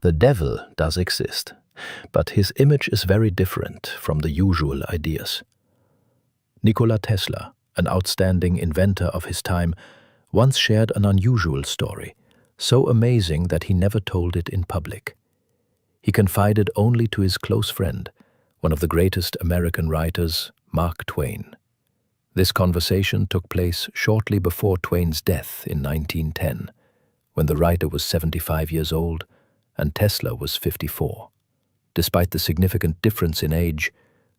The devil does exist, but his image is very different from the usual ideas. Nikola Tesla, an outstanding inventor of his time, once shared an unusual story, so amazing that he never told it in public. He confided only to his close friend, one of the greatest American writers, Mark Twain. This conversation took place shortly before Twain's death in 1910, when the writer was 75 years old and Tesla was 54. Despite the significant difference in age,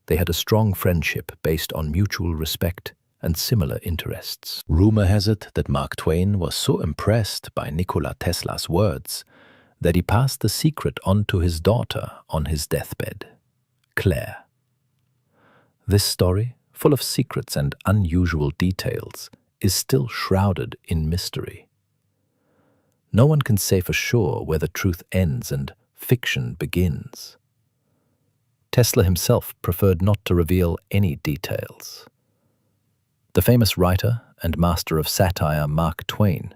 they had a strong friendship based on mutual respect and similar interests. Rumor has it that Mark Twain was so impressed by Nikola Tesla's words that he passed the secret on to his daughter on his deathbed, Claire. This story, full of secrets and unusual details, is still shrouded in mystery. No one can say for sure where the truth ends and fiction begins. Tesla himself preferred not to reveal any details. The famous writer and master of satire Mark Twain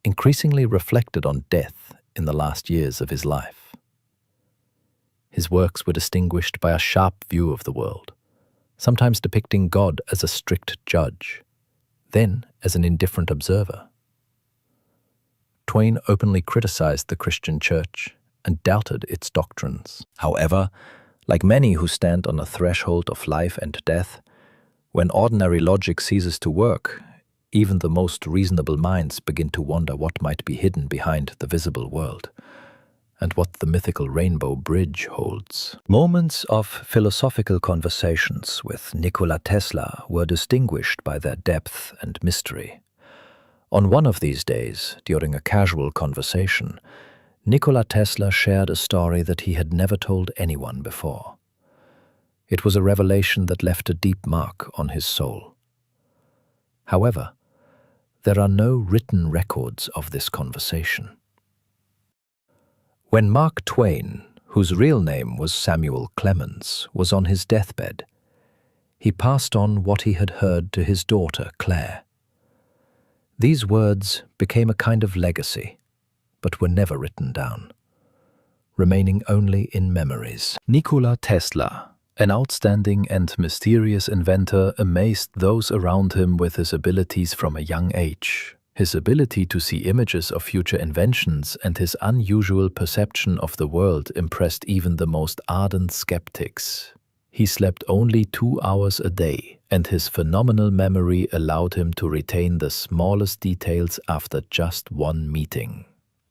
increasingly reflected on death in the last years of his life. His works were distinguished by a sharp view of the world, sometimes depicting God as a strict judge, then as an indifferent observer. Twain openly criticized the Christian Church and doubted its doctrines. However, like many who stand on the threshold of life and death, when ordinary logic ceases to work, even the most reasonable minds begin to wonder what might be hidden behind the visible world, and what the mythical Rainbow Bridge holds. Moments of philosophical conversations with Nikola Tesla were distinguished by their depth and mystery. On one of these days, during a casual conversation, Nikola Tesla shared a story that he had never told anyone before. It was a revelation that left a deep mark on his soul. However, there are no written records of this conversation. When Mark Twain, whose real name was Samuel Clemens, was on his deathbed, he passed on what he had heard to his daughter, Claire. These words became a kind of legacy, but were never written down, remaining only in memories. Nikola Tesla, an outstanding and mysterious inventor, amazed those around him with his abilities from a young age. His ability to see images of future inventions and his unusual perception of the world impressed even the most ardent skeptics. He slept only 2 hours a day, and his phenomenal memory allowed him to retain the smallest details after just one meeting.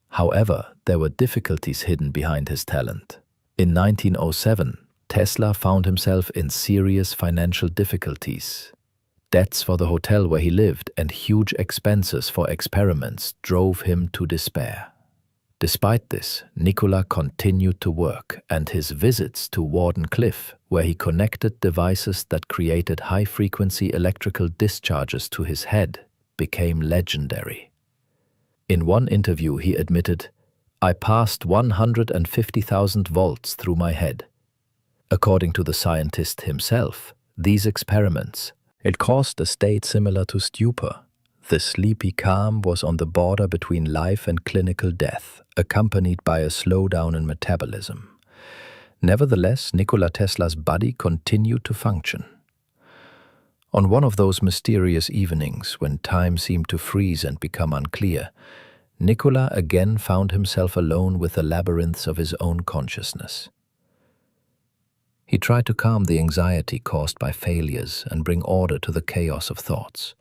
However, there were difficulties hidden behind his talent. In 1907, Tesla found himself in serious financial difficulties. Debts for the hotel where he lived and huge expenses for experiments drove him to despair. Despite this, Nikola continued to work, and his visits to Wardenclyffe, where he connected devices that created high-frequency electrical discharges to his head, became legendary. In one interview he admitted, "I passed 150,000 volts through my head." According to the scientist himself, these experiments, it caused a state similar to stupor. The sleepy calm was on the border between life and clinical death, accompanied by a slowdown in metabolism. Nevertheless, Nikola Tesla's body continued to function. On one of those mysterious evenings when time seemed to freeze and become unclear, Nikola again found himself alone with the labyrinths of his own consciousness. He tried to calm the anxiety caused by failures and bring order to the chaos of thoughts.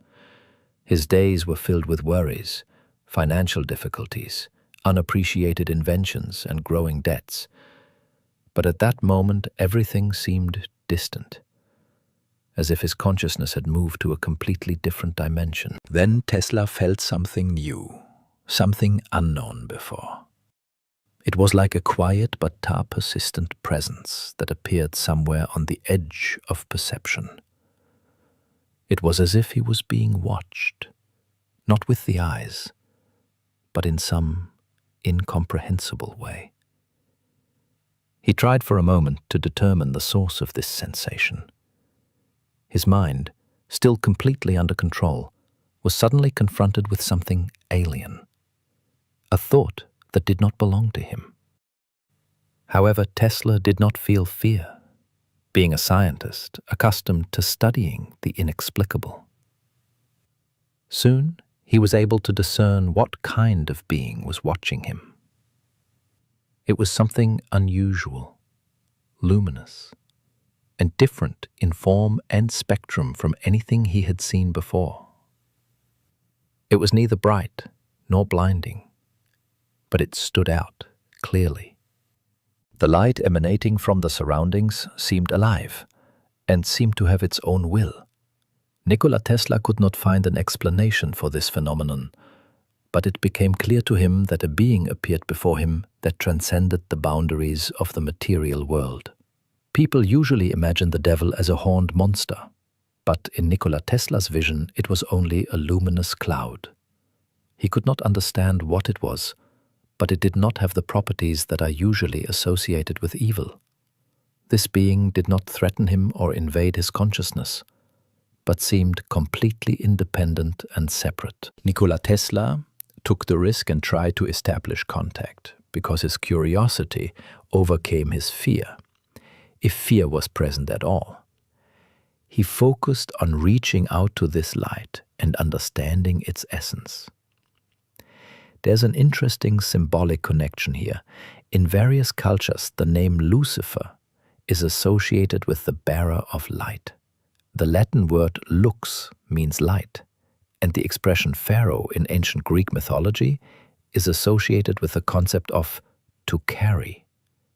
His days were filled with worries, financial difficulties, unappreciated inventions, and growing debts. But at that moment, everything seemed distant, as if his consciousness had moved to a completely different dimension. Then Tesla felt something new, something unknown before. It was like a quiet but persistent presence that appeared somewhere on the edge of perception. It was as if he was being watched, not with the eyes, but in some incomprehensible way. He tried for a moment to determine the source of this sensation. His mind, still completely under control, was suddenly confronted with something alien, a thought that did not belong to him. However, Tesla did not feel fear, being a scientist accustomed to studying the inexplicable. Soon, he was able to discern what kind of being was watching him. It was something unusual, luminous, and different in form and spectrum from anything he had seen before. It was neither bright nor blinding, but it stood out clearly. The light emanating from the surroundings seemed alive and seemed to have its own will. Nikola Tesla could not find an explanation for this phenomenon, but it became clear to him that a being appeared before him that transcended the boundaries of the material world. People usually imagine the devil as a horned monster, but in Nikola Tesla's vision it was only a luminous cloud. He could not understand what it was, but it did not have the properties that are usually associated with evil. This being did not threaten him or invade his consciousness, but seemed completely independent and separate. Nikola Tesla took the risk and tried to establish contact because his curiosity overcame his fear, if fear was present at all. He focused on reaching out to this light and understanding its essence. There's an interesting symbolic connection here. In various cultures, the name Lucifer is associated with the bearer of light. The Latin word lux means light, and the expression pharaoh in ancient Greek mythology is associated with the concept of to carry.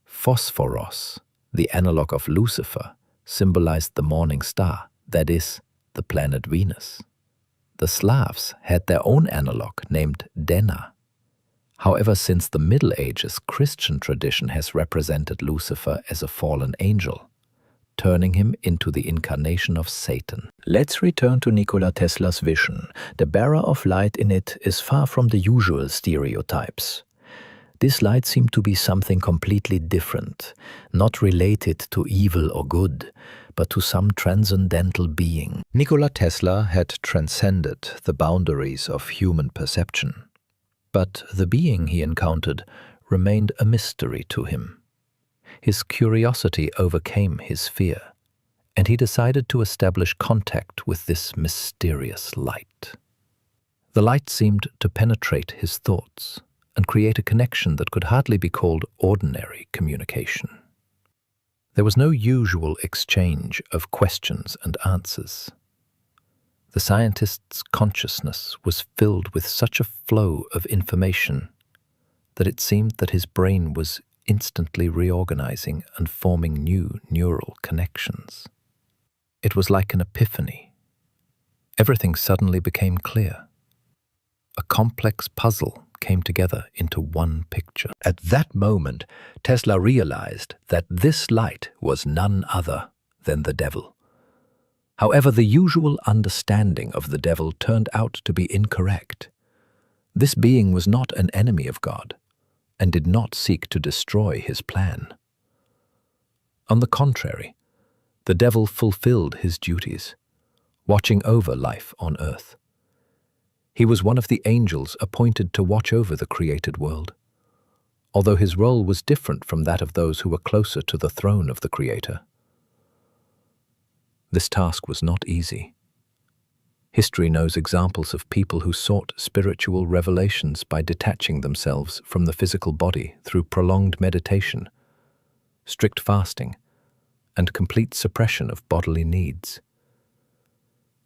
Phosphoros, the analog of Lucifer, symbolized the morning star, that is, the planet Venus. The Slavs had their own analog named Dena. However, since the Middle Ages, Christian tradition has represented Lucifer as a fallen angel, turning him into the incarnation of Satan. Let's return to Nikola Tesla's vision. The bearer of light in it is far from the usual stereotypes. This light seemed to be something completely different, not related to evil or good, but to some transcendental being. Nikola Tesla had transcended the boundaries of human perception, but the being he encountered remained a mystery to him. His curiosity overcame his fear, and he decided to establish contact with this mysterious light. The light seemed to penetrate his thoughts and create a connection that could hardly be called ordinary communication. There was no usual exchange of questions and answers. The scientist's consciousness was filled with such a flow of information that it seemed that his brain was instantly reorganizing and forming new neural connections. It was like an epiphany. Everything suddenly became clear. A complex puzzle came together into one picture. At that moment, Tesla realized that this light was none other than the devil. However, the usual understanding of the devil turned out to be incorrect. This being was not an enemy of God, and did not seek to destroy his plan. On the contrary, the devil fulfilled his duties, watching over life on earth. He was one of the angels appointed to watch over the created world, although his role was different from that of those who were closer to the throne of the Creator. This task was not easy. History knows examples of people who sought spiritual revelations by detaching themselves from the physical body through prolonged meditation, strict fasting, and complete suppression of bodily needs.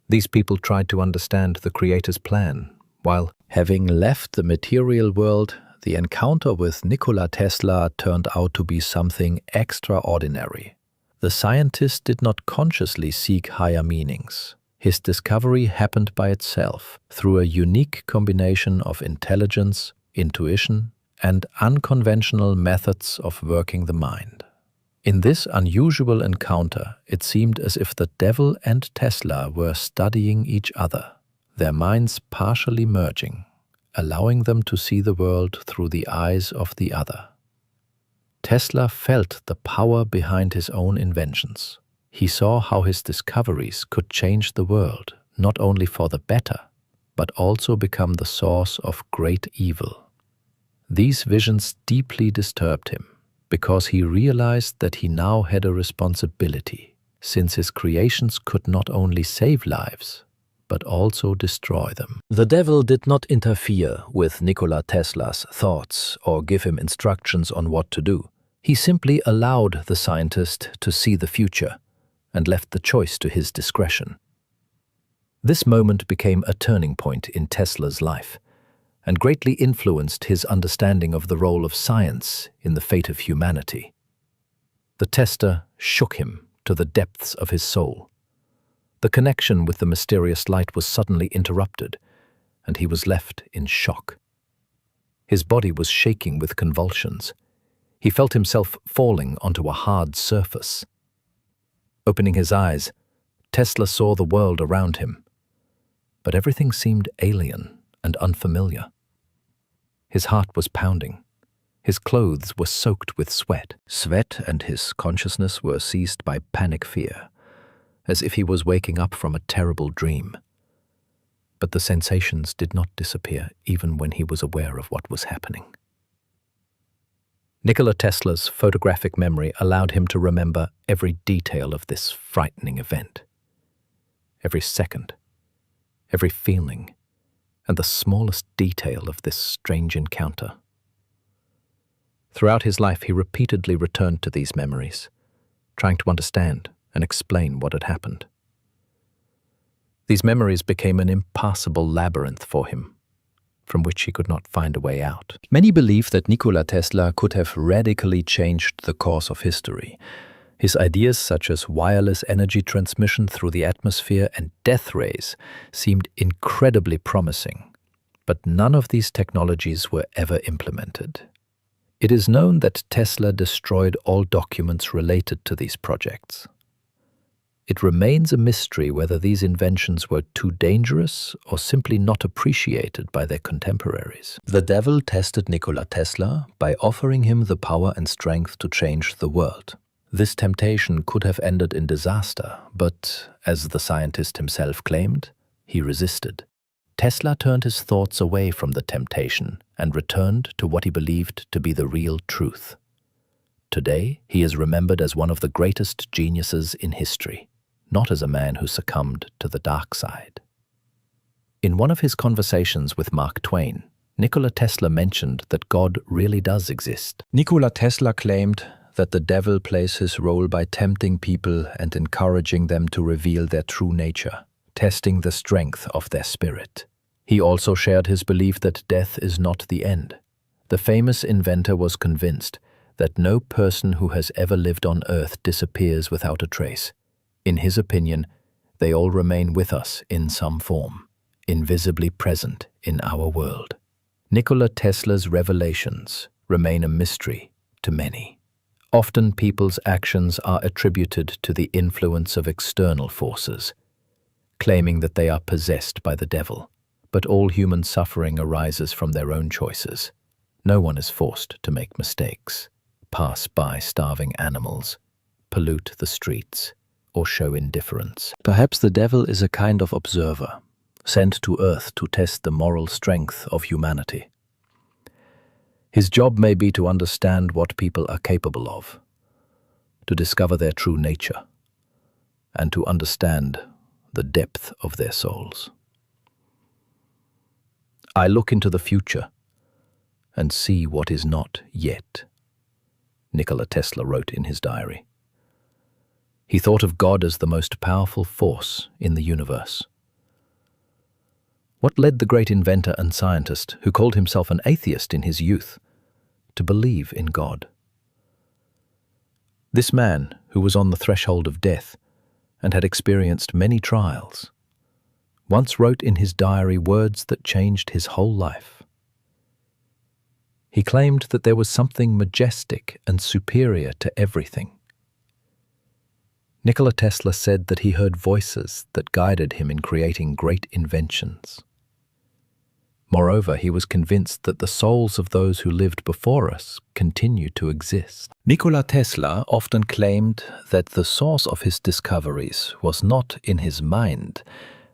These people tried to understand the Creator's plan, while having left the material world, the encounter with Nikola Tesla turned out to be something extraordinary. The scientist did not consciously seek higher meanings. His discovery happened by itself through a unique combination of intelligence, intuition, and unconventional methods of working the mind. In this unusual encounter, it seemed as if the devil and Tesla were studying each other, their minds partially merging, allowing them to see the world through the eyes of the other. Tesla felt the power behind his own inventions. He saw how his discoveries could change the world, not only for the better, but also become the source of great evil. These visions deeply disturbed him, because he realized that he now had a responsibility, since his creations could not only save lives, but also destroy them. The devil did not interfere with Nikola Tesla's thoughts or give him instructions on what to do. He simply allowed the scientist to see the future and left the choice to his discretion. This moment became a turning point in Tesla's life and greatly influenced his understanding of the role of science in the fate of humanity. The tester shook him to the depths of his soul. The connection with the mysterious light was suddenly interrupted, and he was left in shock. His body was shaking with convulsions. He felt himself falling onto a hard surface. Opening his eyes, Tesla saw the world around him, but everything seemed alien and unfamiliar. His heart was pounding. His clothes were soaked with sweat. And his consciousness were seized by panic fear, as if he was waking up from a terrible dream. But the sensations did not disappear even when he was aware of what was happening. Nikola Tesla's photographic memory allowed him to remember every detail of this frightening event. Every second, every feeling, and the smallest detail of this strange encounter. Throughout his life, he repeatedly returned to these memories, trying to understand and explain what had happened. These memories became an impassable labyrinth for him, from which he could not find a way out. Many believe that Nikola Tesla could have radically changed the course of history. His ideas such as wireless energy transmission through the atmosphere and death rays seemed incredibly promising, but none of these technologies were ever implemented. It is known that Tesla destroyed all documents related to these projects. It remains a mystery whether these inventions were too dangerous or simply not appreciated by their contemporaries. The devil tested Nikola Tesla by offering him the power and strength to change the world. This temptation could have ended in disaster, but, as the scientist himself claimed, he resisted. Tesla turned his thoughts away from the temptation and returned to what he believed to be the real truth. Today, he is remembered as one of the greatest geniuses in history, not as a man who succumbed to the dark side. In one of his conversations with Mark Twain, Nikola Tesla mentioned that God really does exist. Nikola Tesla claimed that the devil plays his role by tempting people and encouraging them to reveal their true nature, testing the strength of their spirit. He also shared his belief that death is not the end. The famous inventor was convinced that no person who has ever lived on Earth disappears without a trace. In his opinion, they all remain with us in some form, invisibly present in our world. Nikola Tesla's revelations remain a mystery to many. Often people's actions are attributed to the influence of external forces, claiming that they are possessed by the devil. But all human suffering arises from their own choices. No one is forced to make mistakes, pass by starving animals, pollute the streets, or show indifference. Perhaps the devil is a kind of observer, sent to Earth to test the moral strength of humanity. His job may be to understand what people are capable of, to discover their true nature, and to understand the depth of their souls. I look into the future and see what is not yet, Nikola Tesla wrote in his diary. He thought of God as the most powerful force in the universe. What led the great inventor and scientist, who called himself an atheist in his youth, to believe in God? This man, who was on the threshold of death and had experienced many trials, once wrote in his diary words that changed his whole life. He claimed that there was something majestic and superior to everything. Nikola Tesla said that he heard voices that guided him in creating great inventions. Moreover, he was convinced that the souls of those who lived before us continue to exist. Nikola Tesla often claimed that the source of his discoveries was not in his mind,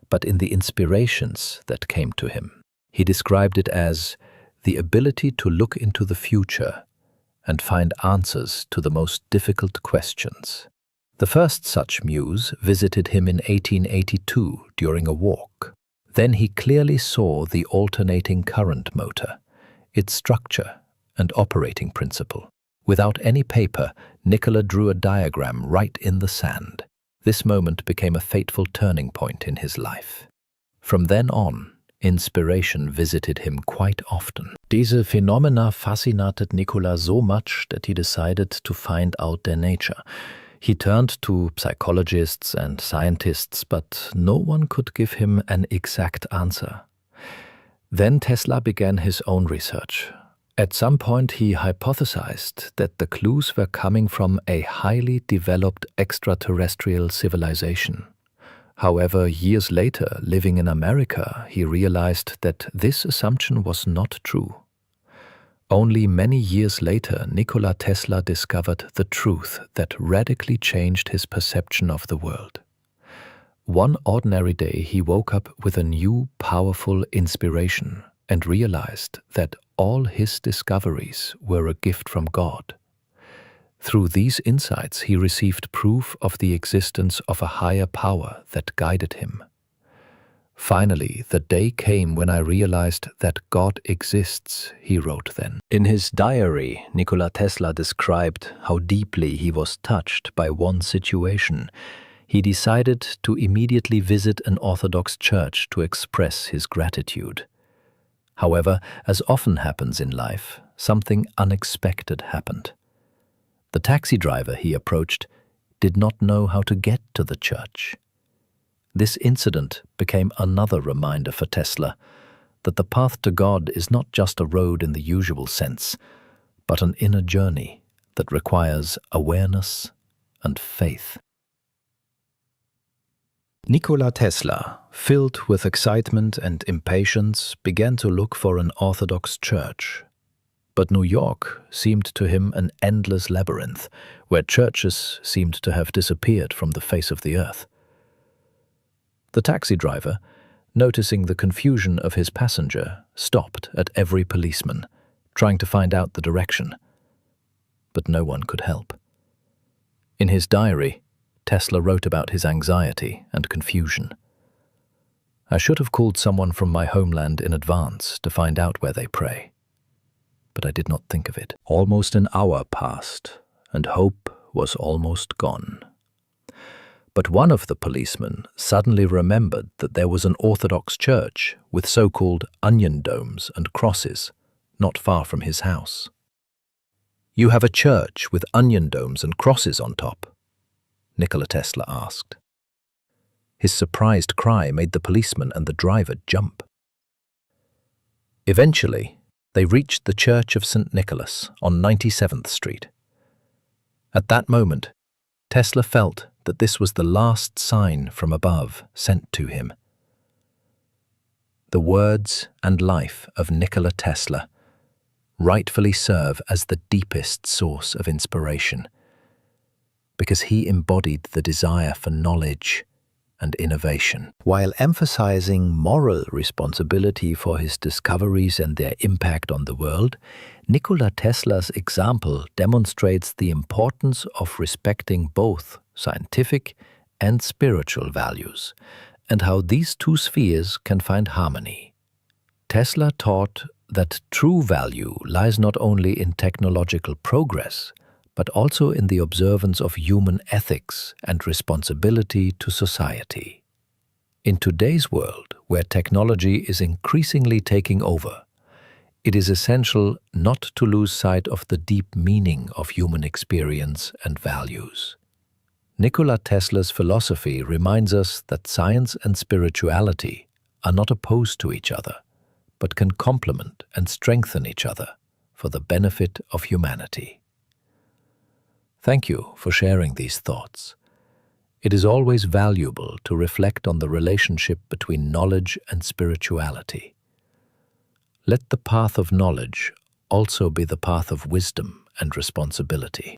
but in the inspirations that came to him. He described it as the ability to look into the future and find answers to the most difficult questions. The first such muse visited him in 1882 during a walk. Then he clearly saw the alternating current motor, its structure and operating principle. Without any paper, Nikola drew a diagram right in the sand. This moment became a fateful turning point in his life. From then on, inspiration visited him quite often. Diese phenomena fascinated Nikola so much that he decided to find out their nature. He turned to psychologists and scientists, but no one could give him an exact answer. Then Tesla began his own research. At some point he hypothesized that the clues were coming from a highly developed extraterrestrial civilization. However, years later, living in America, he realized that this assumption was not true. Only many years later, Nikola Tesla discovered the truth that radically changed his perception of the world. One ordinary day, he woke up with a new, powerful inspiration and realized that all his discoveries were a gift from God. Through these insights, he received proof of the existence of a higher power that guided him. Finally, the day came when I realized that God exists, he wrote then. In his diary, Nikola Tesla described how deeply he was touched by one situation. He decided to immediately visit an Orthodox church to express his gratitude. However, as often happens in life, something unexpected happened. The taxi driver he approached did not know how to get to the church. This incident became another reminder for Tesla that the path to God is not just a road in the usual sense, but an inner journey that requires awareness and faith. Nikola Tesla, filled with excitement and impatience, began to look for an Orthodox church. But New York seemed to him an endless labyrinth, where churches seemed to have disappeared from the face of the earth. The taxi driver, noticing the confusion of his passenger, stopped at every policeman, trying to find out the direction. But no one could help. In his diary, Tesla wrote about his anxiety and confusion. I should have called someone from my homeland in advance to find out where they pray. But I did not think of it. Almost an hour passed, and hope was almost gone. But one of the policemen suddenly remembered that there was an Orthodox church with so-called onion domes and crosses not far from his house. "You have a church with onion domes and crosses on top?" Nikola Tesla asked. His surprised cry made the policeman and the driver jump. Eventually, they reached the Church of St. Nicholas on 97th Street. At that moment, Tesla felt that this was the last sign from above sent to him. The words and life of Nikola Tesla rightfully serve as the deepest source of inspiration, because he embodied the desire for knowledge and innovation. While emphasizing moral responsibility for his discoveries and their impact on the world, Nikola Tesla's example demonstrates the importance of respecting both scientific and spiritual values, and how these two spheres can find harmony. Tesla taught that true value lies not only in technological progress, but also in the observance of human ethics and responsibility to society. In today's world, where technology is increasingly taking over, it is essential not to lose sight of the deep meaning of human experience and values. Nikola Tesla's philosophy reminds us that science and spirituality are not opposed to each other, but can complement and strengthen each other for the benefit of humanity. Thank you for sharing these thoughts. It is always valuable to reflect on the relationship between knowledge and spirituality. Let the path of knowledge also be the path of wisdom and responsibility.